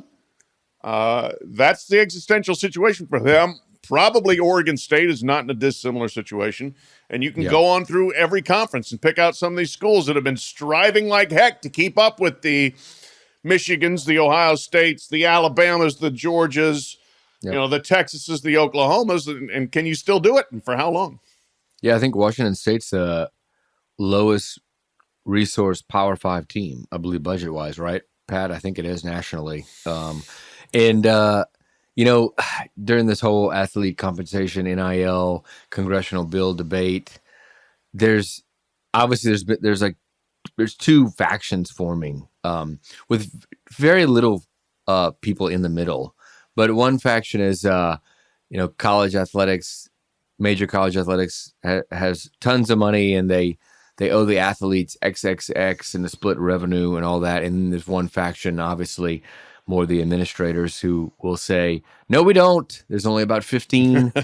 That's the existential situation for them. Probably Oregon State is not in a dissimilar situation. And you can go on through every conference and pick out some of these schools that have been striving like heck to keep up with the Michigans, the Ohio States, the Alabamas, the Georgias, the Texases, the Oklahomas. And can you still do it? And for how long? Yeah, I think Washington State's the lowest resource Power 5 team, I believe, budget-wise, right, Pat? I think it is nationally. During this whole athlete compensation, NIL, congressional bill debate, there's two factions forming with very little people in the middle. But one faction is, college athletics, major college athletics has tons of money, and they owe the athletes XXX and the split revenue and all that. And then there's one faction, obviously, more the administrators, who will say, no, we don't. There's only about 15,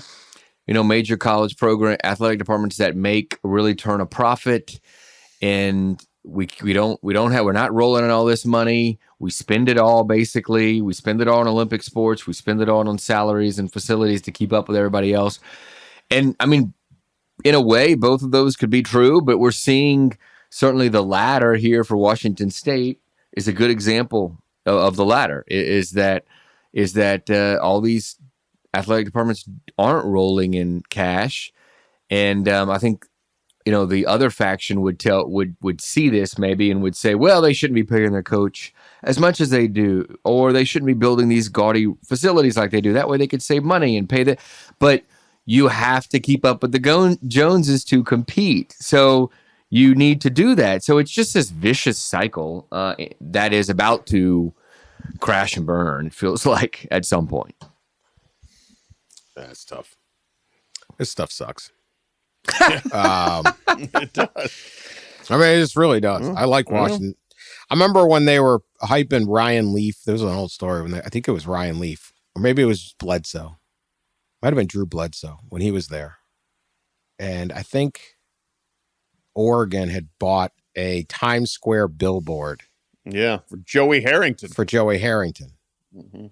major college program athletic departments that really turn a profit. And we're not rolling in all this money. We spend it all, basically. We spend it all on Olympic sports. We spend it all on salaries and facilities to keep up with everybody else. And I mean, in a way, both of those could be true, but we're seeing certainly the latter here for Washington State is a good example of the latter. Is that all these athletic departments aren't rolling in cash, and I think the other faction would see this maybe and would say, well, they shouldn't be paying their coach as much as they do, or they shouldn't be building these gaudy facilities like they do. That way they could save money and pay the. But you have to keep up with the Joneses to compete. So you need to do that. So it's just this vicious cycle that is about to crash and burn, it feels like, at some point. That's tough. This stuff sucks. It does. I mean, it just really does. I like Washington. I remember when they were hyping Ryan Leaf. There was an old story I think it was Ryan Leaf, or maybe it was Bledsoe. Might have been Drew Bledsoe when he was there. And I think Oregon had bought a Times Square billboard. Yeah, for Joey Harrington. Mm-hmm.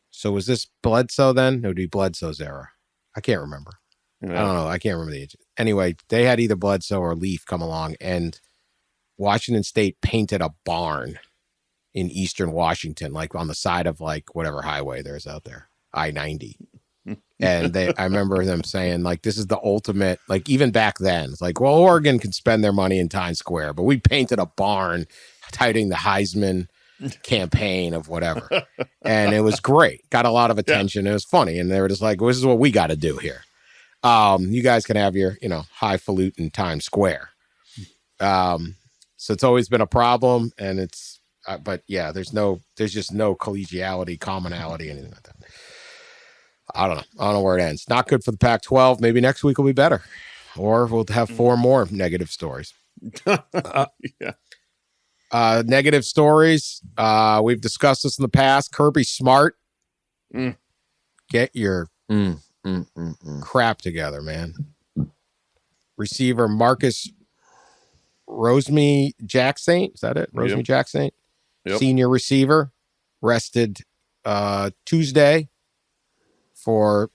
So was this Bledsoe then? No, it'd be Bledsoe's era. I can't remember. Yeah. I don't know. I can't remember the age. Anyway, they had either Bledsoe or Leaf come along, and Washington State painted a barn in eastern Washington, like on the side of like whatever highway there's out there, I-90. And I remember them saying, like, this is the ultimate, like, even back then, it's like, well, Oregon can spend their money in Times Square, but we painted a barn touting the Heisman campaign of whatever. And it was great. Got a lot of attention. Yeah. It was funny. And they were just like, well, this is what we got to do here. You guys can have your, highfalutin Times Square. So it's always been a problem. And it's, but yeah, there's just no collegiality, commonality, anything like that. I don't know where it ends. Not good for the Pac-12. Maybe next week will be better, or we'll have 4 more negative stories. Negative stories. We've discussed this in the past. Kirby Smart. Get your crap together, man. Receiver Marcus Rosemy-Jacksaint. Is that it? Rosemy-Jacksaint. Yep. Senior receiver. Rested Tuesday for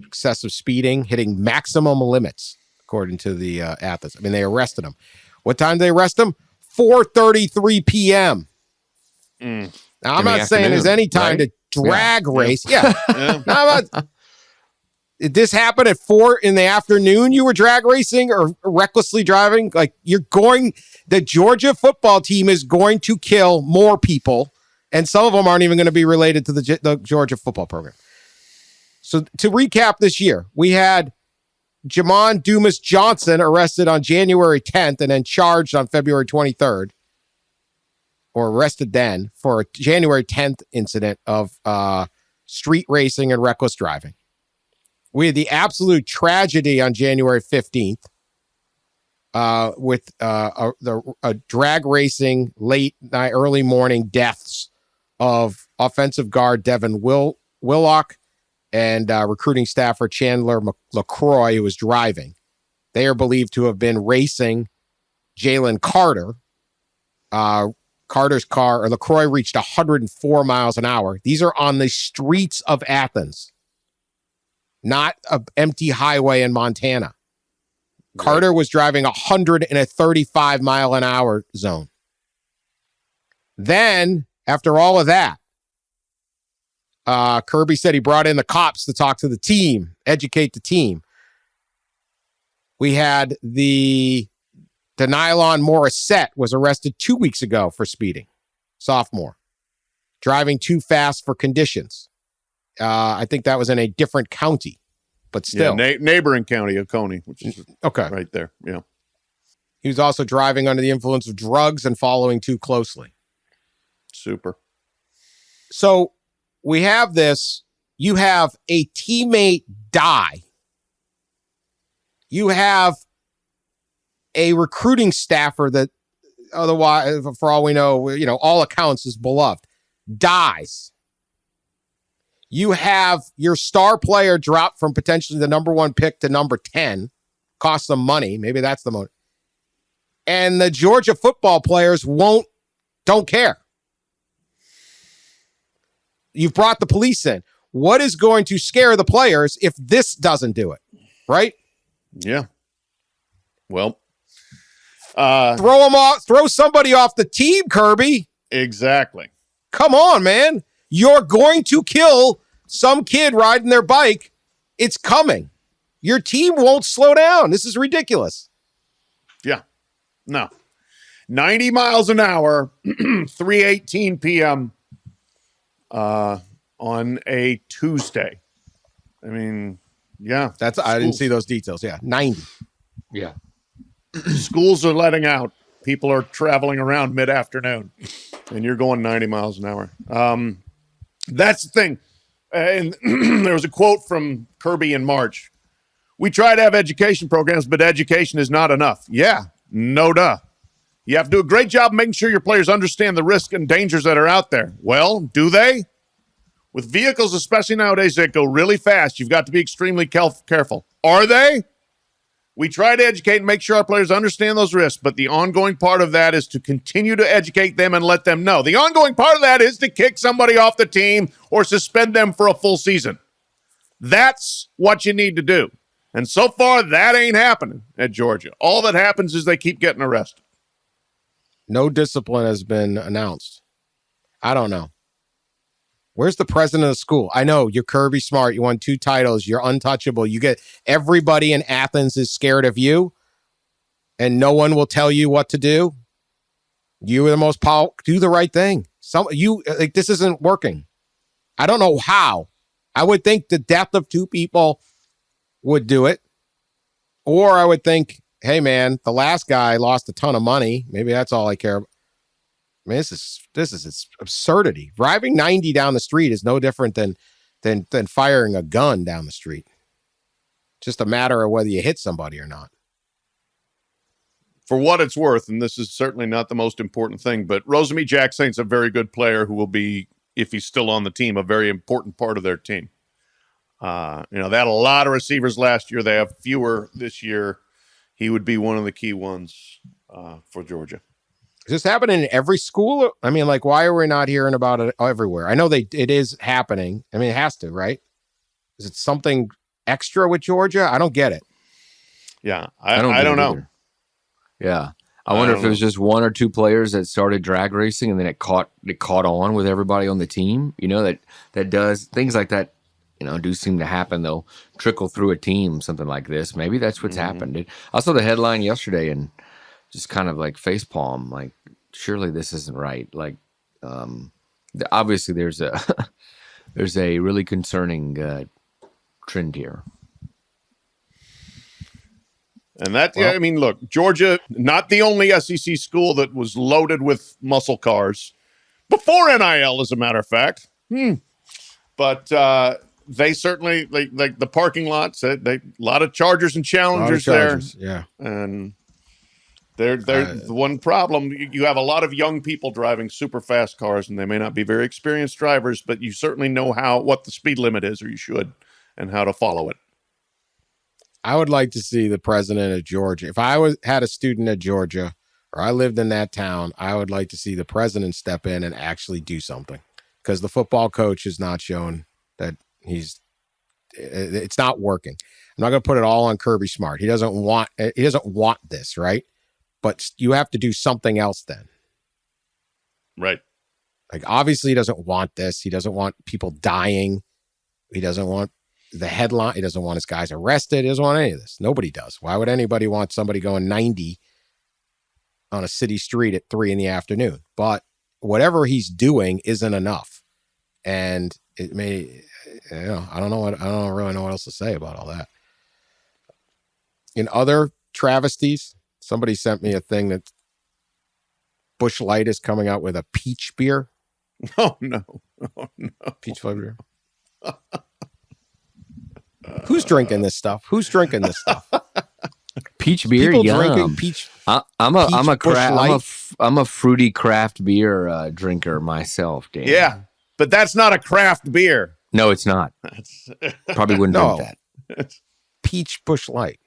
excessive speeding, hitting maximum limits, according to the athletes. I mean, they arrested him. What time did they arrest him? 4:33 p.m. Now, I'm not saying there's any time to drag race. Yeah. Did this happen at 4 in the afternoon? You were drag racing or recklessly driving? Like, the Georgia football team is going to kill more people, and some of them aren't even going to be related to the Georgia football program. So to recap this year, we had Jamon Dumas Johnson arrested on January 10th and then charged on February 23rd, or arrested then for a January 10th incident of street racing and reckless driving. We had the absolute tragedy on January 15th with a drag racing late night, early morning deaths of offensive guard Devin Willock and recruiting staffer Chandler LaCroix, who was driving. They are believed to have been racing Jalen Carter. Carter's car, or LaCroix, reached 104 miles an hour. These are on the streets of Athens, not an empty highway in Montana. Right. Carter was driving 100 in a 35 mile an hour zone. Then, after all of that, Kirby said he brought in the cops to talk to the team, educate the team. We had the Denylon Morissette was arrested 2 weeks ago for speeding. Sophomore. Driving too fast for conditions. I think that was in a different county, but still. Yeah, neighboring county of Coney, which is right there. Yeah. He was also driving under the influence of drugs and following too closely. Super. So we have this. You have a teammate die. You have a recruiting staffer that otherwise, for all we know, all accounts is beloved, dies. You have your star player drop from potentially the number 1 pick to number 10, cost them money. Maybe that's the motive. And the Georgia football players don't care. You've brought the police in. What is going to scare the players if this doesn't do it? Right? Yeah. Well, Throw them off. Throw somebody off the team, Kirby. exactly. Come on, man. You're going to kill some kid riding their bike. It's coming. Your team won't slow down. This is ridiculous. Yeah. No. 90 miles an hour, 3:18 p.m. On a Tuesday. I mean, yeah. I didn't see those details. Yeah, 90. Yeah. Schools are letting out. People are traveling around mid-afternoon, and you're going 90 miles an hour. That's the thing. And there was a quote from Kirby in March. We try to have education programs, but education is not enough. Yeah, no duh. You have to do a great job making sure your players understand the risks and dangers that are out there. Well, do they? With vehicles, especially nowadays, that go really fast, you've got to be extremely careful. Are they? We try to educate and make sure our players understand those risks, but the ongoing part of that is to continue to educate them and let them know. The ongoing part of that is to kick somebody off the team or suspend them for a full season. That's what you need to do. And so far, that ain't happening at Georgia. All that happens is they keep getting arrested. No discipline has been announced. I don't know. Where's the president of the school? I know you're Kirby Smart. You won 2 titles. You're untouchable. You get everybody in Athens is scared of you, and no one will tell you what to do. You are the most powerful. Do the right thing. This isn't working. I don't know how. I would think the death of 2 people would do it, or I would think, hey man, the last guy lost a ton of money. Maybe that's all I care about. I mean, this is absurdity. Driving 90 down the street is no different than firing a gun down the street. Just a matter of whether you hit somebody or not. For what it's worth, and this is certainly not the most important thing, but Rosemy-Jacksaint's a very good player who will be, if he's still on the team, a very important part of their team. They had a lot of receivers last year. They have fewer this year. He would be one of the key ones for Georgia. Is this happening in every school? I mean, like, why are we not hearing about it everywhere? I know it is happening. I mean, it has to, right? Is it something extra with Georgia? I don't get it. Yeah, I don't know. Either. Yeah. I wonder if it was just 1 or 2 players that started drag racing and then it caught on with everybody on the team. That does things like that, do seem to happen. They'll trickle through a team, something like this. Maybe that's what's happened. I saw the headline yesterday and just kind of like facepalm, like, surely this isn't right. Like, obviously there's a really concerning trend here. And I mean, look, Georgia, not the only SEC school that was loaded with muscle cars before NIL, as a matter of fact. But they certainly, like the parking lots, a lot of Chargers and Challengers there. Yeah. And they're the one problem. You have a lot of young people driving super fast cars, and they may not be very experienced drivers, but you certainly know what the speed limit is, or you should, and how to follow it. I would like to see the president of Georgia. If I had a student at Georgia or I lived in that town, I would like to see the president step in and actually do something, because the football coach has not shown that it's not working. I'm not going to put it all on Kirby Smart. He doesn't want this, right? But you have to do something else then. Right. Like, obviously he doesn't want this. He doesn't want people dying. He doesn't want the headline. He doesn't want his guys arrested. He doesn't want any of this. Nobody does. Why would anybody want somebody going 90 on a city street at 3 p.m? But whatever he's doing isn't enough. And it may, I don't really know what else to say about all that. In other travesties, somebody sent me a thing that Busch Lite is coming out with a peach beer. Oh no. Peach flavor beer. Who's drinking this stuff? Peach beer, people yum. Drinking peach. I'm a fruity craft beer drinker myself, Dan. Yeah, but that's not a craft beer. No, it's not. Probably wouldn't drink that. Peach Busch Lite.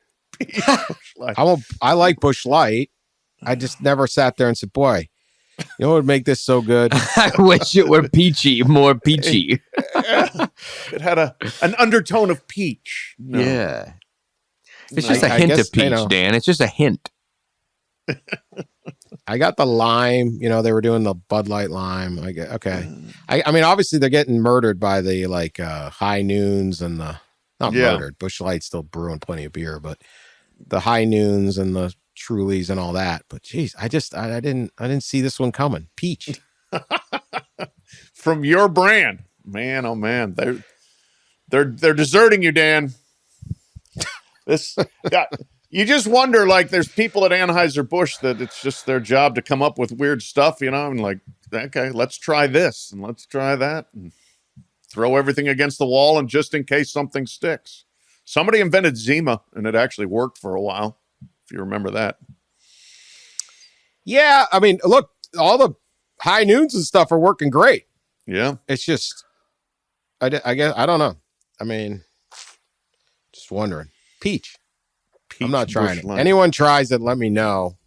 I like Busch Lite. I just never sat there and said, boy, you know what would make this so good? I wish it were peachy, more peachy. It had an undertone of peach. No. Yeah. It's just a hint of peach, Dan. It's just a hint. I got the lime. You know, they were doing the Bud Light lime. I get okay. I mean, obviously they're getting murdered by the high noons and the murdered. Busch Light's still brewing plenty of beer, but the high noons and the Trulies and all that. But geez, I didn't see this one coming. Peach from your brand, man. Oh man, they're deserting you, Dan. You just wonder, like, there's people at Anheuser-Busch that it's just their job to come up with weird stuff, you know, and like, okay, let's try this and let's try that and throw everything against the wall and just in case something sticks. Somebody invented Zima and it actually worked for a while, if you remember that. Yeah, I mean, look, all the high noons and stuff are working great. Yeah. It's just, I guess, I don't know. I mean, just wondering. Peach. I'm not trying it. Anyone tries it, let me know.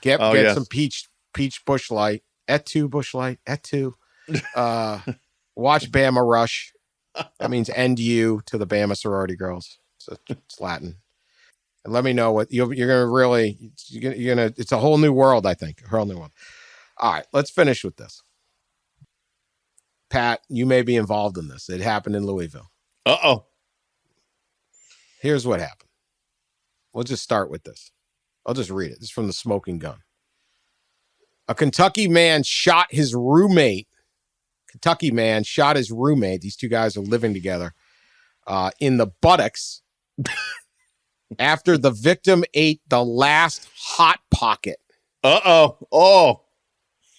Get some peach Busch Lite. Et tu Busch Lite. Et tu. Watch Bama Rush. That means end you to the Bama sorority girls. It's Latin. And let me know what you're gonna really. You're gonna. It's a whole new world, I think. A whole new one. All right, let's finish with this. Pat, you may be involved in this. It happened in Louisville. Uh-oh. Here's what happened. We'll just start with this. I'll just read it. This is from the Smoking Gun. A Kentucky man shot his roommate. These two guys are living together in the buttocks after the victim ate the last Hot Pocket. Uh-oh. Oh.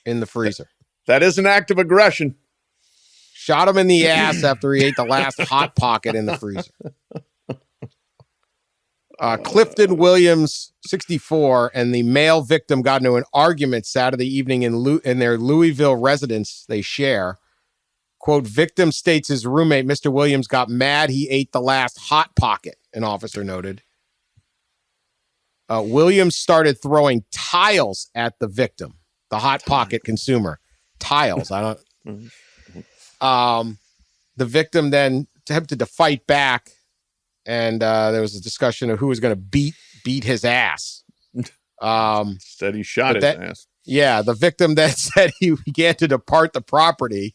In the freezer. That is an act of aggression. Shot him in the ass after he ate the last Hot Pocket in the freezer. Clifton Williams, 64, and the male victim got into an argument Saturday evening in their Louisville residence they share. Quote, victim states his roommate, Mr. Williams, got mad he ate the last Hot Pocket, an officer noted. Williams started throwing tiles at the victim, the Hot Pocket consumer. Tiles. I don't... The victim then attempted to fight back, and there was a discussion of who was going to beat his ass. Said he shot his ass. Yeah, the victim then said he began to depart the property.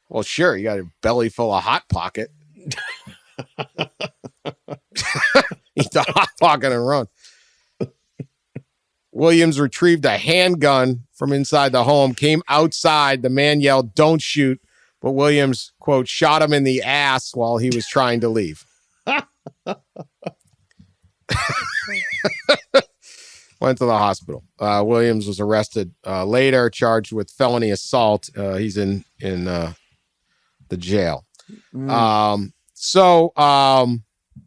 Well, sure, you got a belly full of Hot Pocket. Eat the Hot Pocket and run. Williams retrieved a handgun from inside the home, came outside. The man yelled, "Don't shoot." But Williams, quote, shot him in the ass while he was trying to leave. Went to the hospital. Williams was arrested later, charged with felony assault. He's in the jail.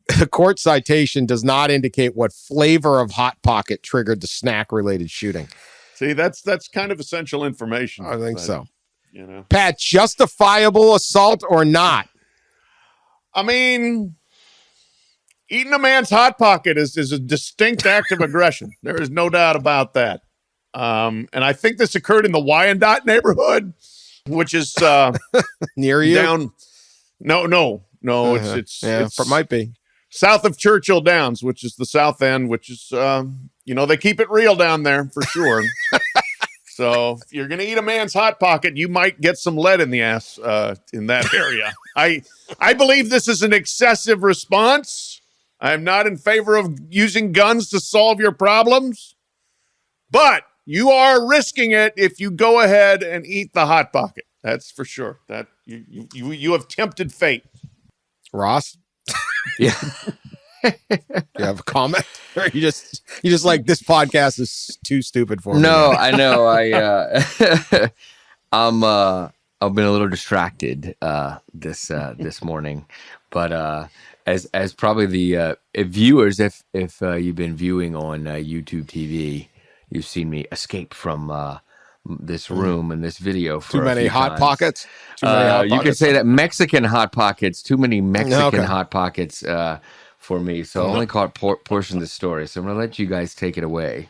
The court citation does not indicate what flavor of Hot Pocket triggered the snack-related shooting. See, that's kind of essential information. I think so. You know, Pat, justifiable assault or not? I mean, eating a man's Hot Pocket is a distinct act of aggression. There is no doubt about that. And I think this occurred in the Wyandotte neighborhood, which is near you. Down. No. It's it might be south of Churchill Downs, which is the south end, which is they keep it real down there for sure. So if you're going to eat a man's Hot Pocket, you might get some lead in the ass in that area. I believe this is an excessive response. I'm not in favor of using guns to solve your problems, but you are risking it if you go ahead and eat the Hot Pocket. That's for sure. That you have tempted fate. Ross? Yeah. You have a comment? Or you just like, this podcast is too stupid for me? No, I know. I've been a little distracted this morning, but as probably the viewers, if you've been viewing on YouTube TV, you've seen me escape from this room and this video for too many Hot Pockets. You could say that Mexican Hot Pockets. Too many Mexican Hot Pockets for me. So I only caught portion of the story. So I'm gonna let you guys take it away.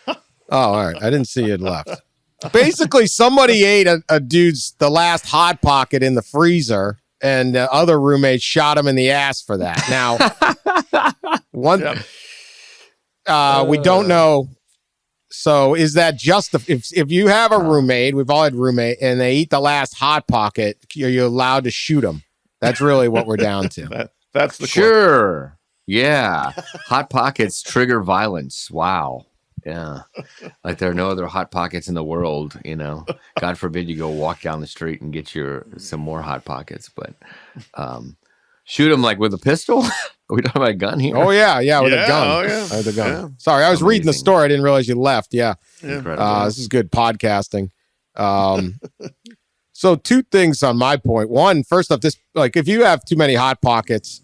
Oh, all right. I didn't see it left. Basically, somebody ate the last Hot Pocket in the freezer. and the other roommate shot him in the ass for that. Now, we don't know. So is that just if you have a roommate, we've all had roommate, and they eat the last Hot Pocket, are you allowed to shoot them? That's really what we're down to. That's the sure. Yeah. Hot Pockets trigger violence. Wow. Yeah. Like there are no other Hot Pockets in the world, you know. God forbid you go walk down the street and get some more Hot Pockets, but shoot them like with a pistol? Are we talking about a gun here? Oh, yeah, with a gun. Oh, yeah. With a gun. Yeah. Sorry, I was reading the story. I didn't realize you left. Yeah. This is good podcasting. So 2 things on my point. One, first off, if you have too many Hot Pockets,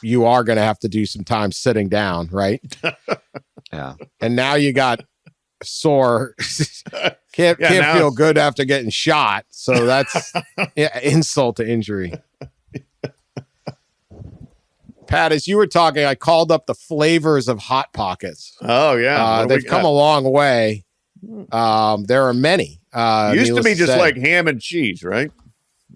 you are going to have to do some time sitting down, right? Yeah. And now you got sore. can't feel good after getting shot. So that's insult to injury. Pat, as you were talking, I called up the flavors of Hot Pockets. Oh, yeah. They've come a long way. There are many. Used to be just like ham and cheese, right?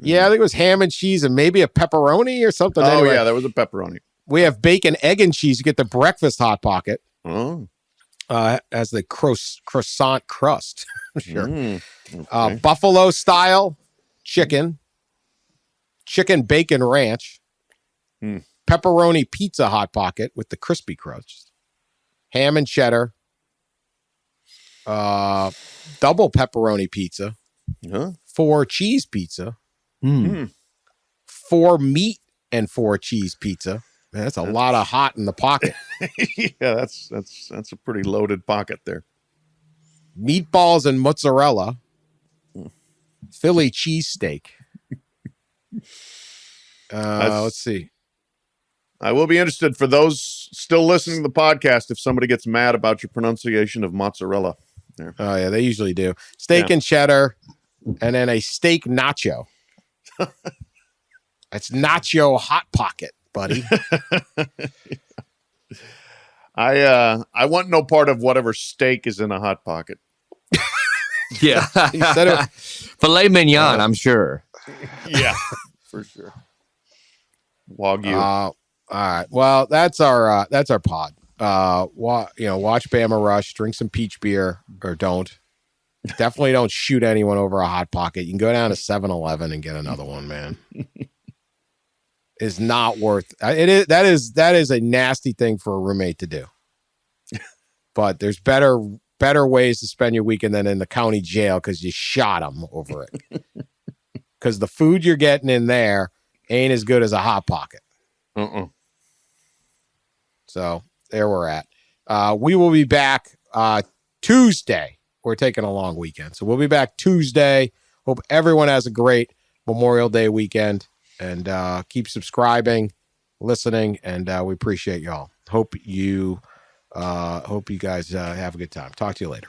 Yeah, I think it was ham and cheese and maybe a pepperoni or something. Oh, anyway, yeah, there was a pepperoni. We have bacon, egg, and cheese. You get the breakfast Hot Pocket. Oh. As the croissant crust. Sure. Okay. Buffalo style chicken bacon ranch. Pepperoni pizza Hot Pocket with the crispy crust, ham and cheddar, double pepperoni pizza, 4 cheese pizza, 4 meat and 4 cheese pizza. Man, that's a lot of hot in the pocket. Yeah, that's a pretty loaded pocket there. Meatballs and mozzarella, Philly cheesesteak. Let's see. I will be interested for those still listening to the podcast if somebody gets mad about your pronunciation of mozzarella. There. Oh, yeah, they usually do. Steak and cheddar, and then a steak nacho. It's nacho Hot Pocket, buddy. I want no part of whatever steak is in a Hot Pocket. Yeah. Filet mignon, I'm sure. Yeah, for sure. Wagyu. All right. Well, that's our pod. Watch Bama Rush, drink some peach beer, or don't. Definitely don't shoot anyone over a Hot Pocket. You can go down to 7-Eleven and get another one, man. Is not worth it. That is a nasty thing for a roommate to do. But there's better ways to spend your weekend than in the county jail because you shot them over it. Because the food you're getting in there ain't as good as a Hot Pocket. So there we're at. We will be back Tuesday. We're taking a long weekend. So we'll be back Tuesday. Hope everyone has a great Memorial Day weekend. And keep subscribing, listening, and we appreciate y'all. Hope you guys have a good time. Talk to you later.